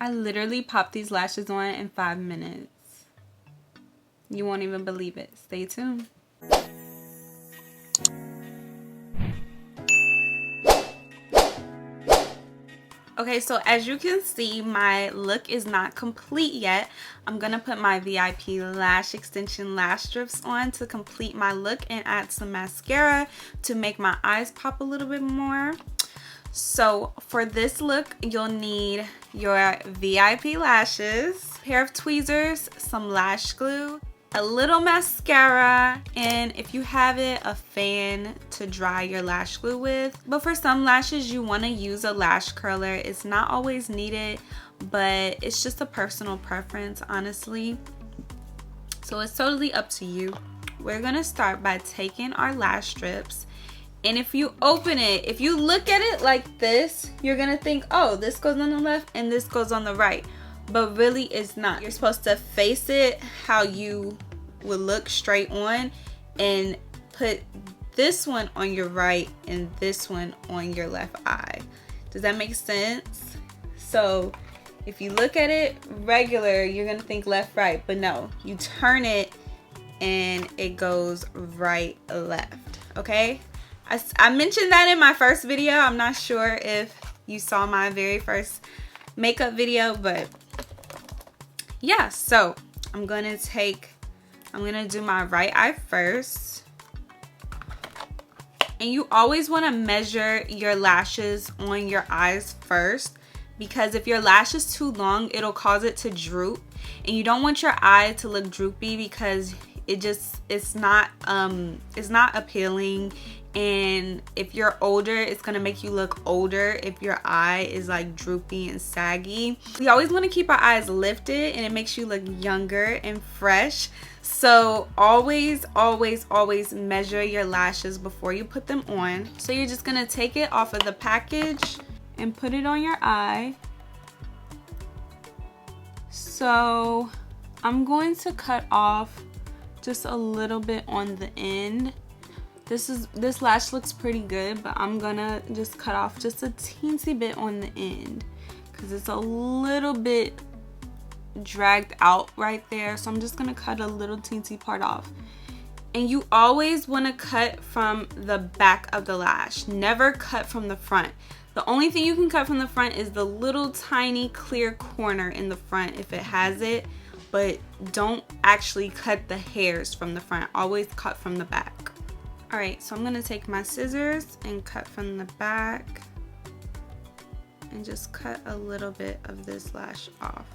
I literally popped these lashes on in 5 minutes. You won't even believe it. Stay tuned. Okay, so as you can see, my look is not complete yet. I'm gonna put my VIP lash extension lash strips on to complete my look and add some mascara to make my eyes pop a little bit more. So for this look, you'll need your VIP lashes, a pair of tweezers, some lash glue, a little mascara, and if you have it, a fan to dry your lash glue with. But for some lashes, you want to use a lash curler. It's not always needed, but it's just a personal preference, honestly. So it's totally up to you. We're gonna start by taking our lash strips, and if you open it, if you look at it like this, you're gonna think, oh, this goes on the left and this goes on the right. But really it's not. You're supposed to face it how you would look straight on and put this one on your right and this one on your left eye. Does that make sense? So if you look at it regular, you're gonna think left, right, but no, you turn it and it goes right, left, okay? I mentioned that in my first video. I'm not sure if you saw my very first makeup video, but yeah, so I'm gonna do my right eye first. And you always want to measure your lashes on your eyes first, because if your lash is too long, it'll cause it to droop, and you don't want your eye to look droopy because it's not appealing. And if you're older, it's gonna make you look older if your eye is like droopy and saggy. We always want to keep our eyes lifted, and it makes you look younger and fresh. So always measure your lashes before you put them on. So you're just gonna take it off of the package and put it on your eye. So I'm going to cut off just a little bit on the end. This lash looks pretty good, but I'm gonna just cut off just a teensy bit on the end because it's a little bit dragged out right there. So I'm just gonna cut a little teensy part off. And you always want to cut from the back of the lash, never cut from the front. The only thing you can cut from the front is the little tiny clear corner in the front if it has it, but don't actually cut the hairs from the front. Always cut from the back. Alright, so I'm going to take my scissors and cut from the back and just cut a little bit of this lash off.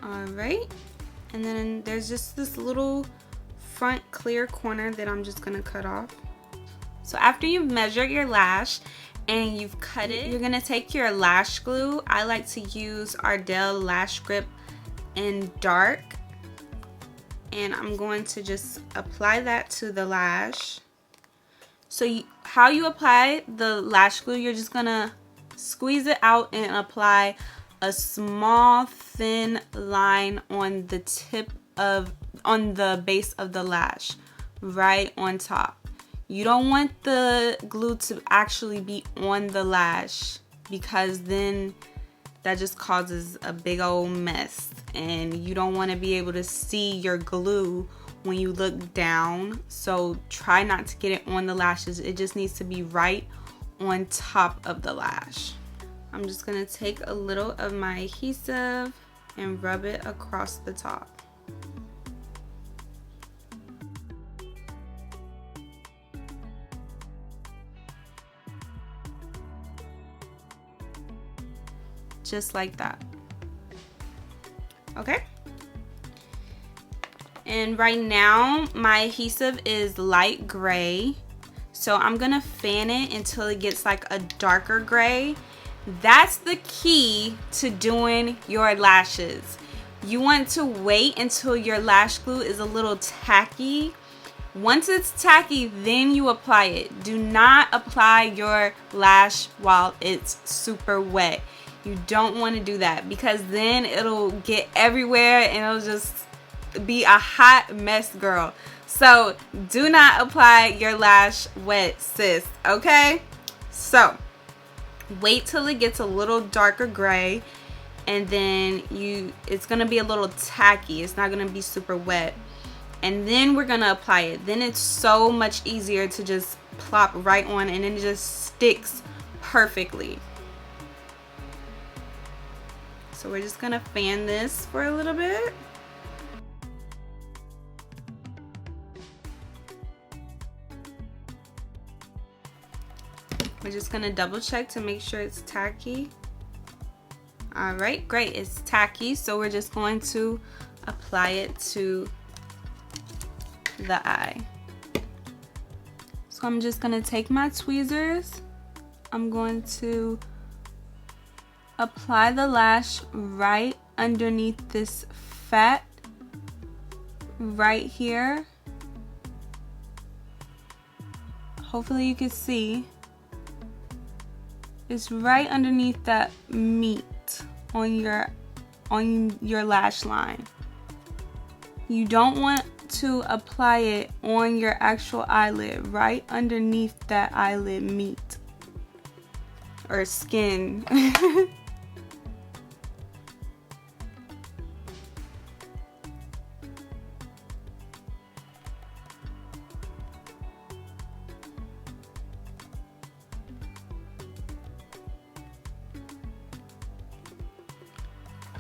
Alright, and then there's just this little front clear corner that I'm just going to cut off. So after you've measured your lash and you've cut it, you're going to take your lash glue. I like to use Ardell Lash Grip in dark. And I'm going to just apply that to the lash. So how you apply the lash glue, you're just gonna squeeze it out and apply a small thin line on the base of the lash, right on top. You don't want the glue to actually be on the lash, because then that just causes a big old mess, and you don't want to be able to see your glue when you look down. So try not to get it on the lashes. It just needs to be right on top of the lash. I'm just going to take a little of my adhesive and rub it across the top. Just like that. Okay, and right now my adhesive is light gray, so I'm gonna fan it until it gets like a darker gray. That's the key to doing your lashes. You want to wait until your lash glue is a little tacky. Once it's tacky, then you apply it. Do not apply your lash while it's super wet. You don't want to do that, because then it'll get everywhere and it'll just be a hot mess, girl. So do not apply your lash wet, sis, okay? So Wait till it gets a little darker gray, and then it's gonna be a little tacky. It's not gonna be super wet. And then we're gonna apply it. Then it's so much easier to just plop right on, and then it just sticks perfectly. So we're just gonna fan this for a little bit. We're just gonna double check to make sure it's tacky. All right, great, it's tacky. So we're just going to apply it to the eye. So I'm just gonna take my tweezers. I'm going to apply the lash right underneath this fat right here. Hopefully you can see. It's right underneath that meat on your lash line. You don't want to apply it on your actual eyelid, right underneath that eyelid meat or skin.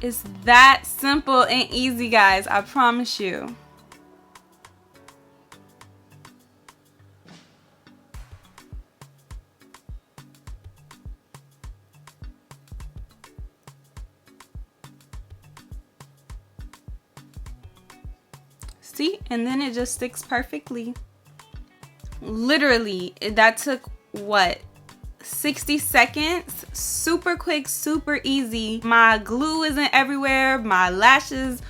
It's that simple and easy, guys, I promise you. See? And then it just sticks perfectly. Literally, that took what? 60 seconds. Super quick, super easy. My glue isn't everywhere. My lashes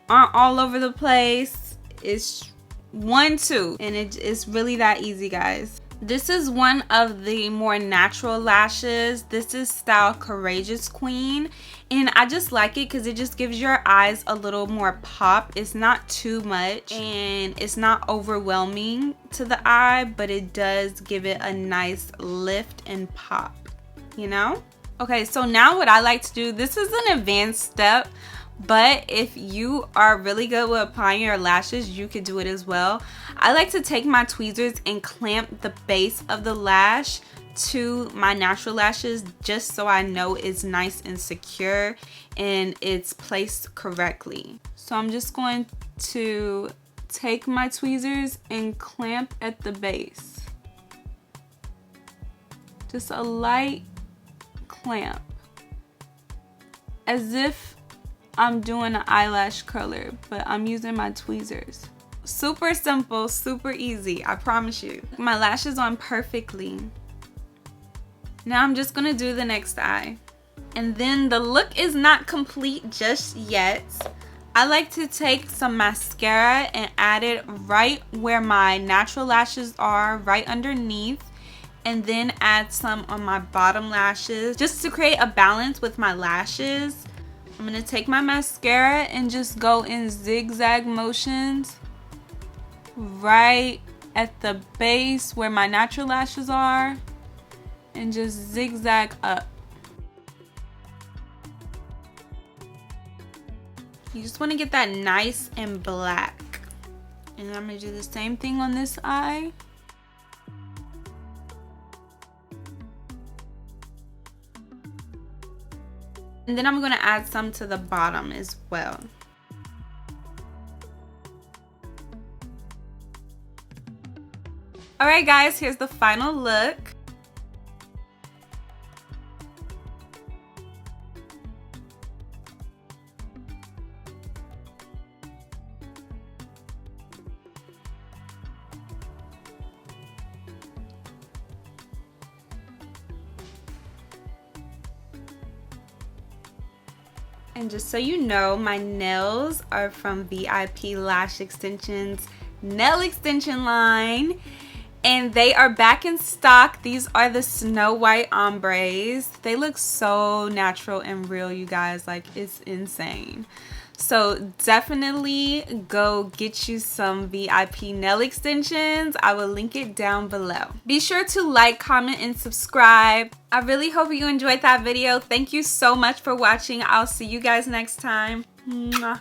aren't all over the place. It's 1, 2, and it's really that easy, guys. This is one of the more natural lashes. This is style Courageous Queen, and I just like it because it just gives your eyes a little more pop. It's not too much and it's not overwhelming to the eye, but it does give it a nice lift and pop, you know? Okay, so now what I like to do, this is an advanced step, but if you are really good with applying your lashes, you could do it as well. I like to take my tweezers and clamp the base of the lash to my natural lashes just so I know it's nice and secure and it's placed correctly. So I'm just going to take my tweezers and clamp at the base. Just a light clamp, as if I'm doing an eyelash curler, but I'm using my tweezers. Super simple, super easy, I promise you. My lash is on perfectly. Now I'm just gonna do the next eye. And then the look is not complete just yet. I like to take some mascara and add it right where my natural lashes are, right underneath, and then add some on my bottom lashes just to create a balance with my lashes. I'm gonna take my mascara and just go in zigzag motions right at the base where my natural lashes are and just zigzag up. You just want to get that nice and black. And I'm gonna do the same thing on this eye. And then I'm gonna add some to the bottom as well. Alright guys, here's the final look. And just so you know, my nails are from VIP Lash Extensions nail extension line, and they are back in stock. These are the Snow White Ombres. They look so natural and real, you guys, like it's insane. So definitely go get you some VIP nail extensions. I will link it down below. Be sure to like, comment, and subscribe. I really hope you enjoyed that video. Thank you so much for watching. I'll see you guys next time. Mwah.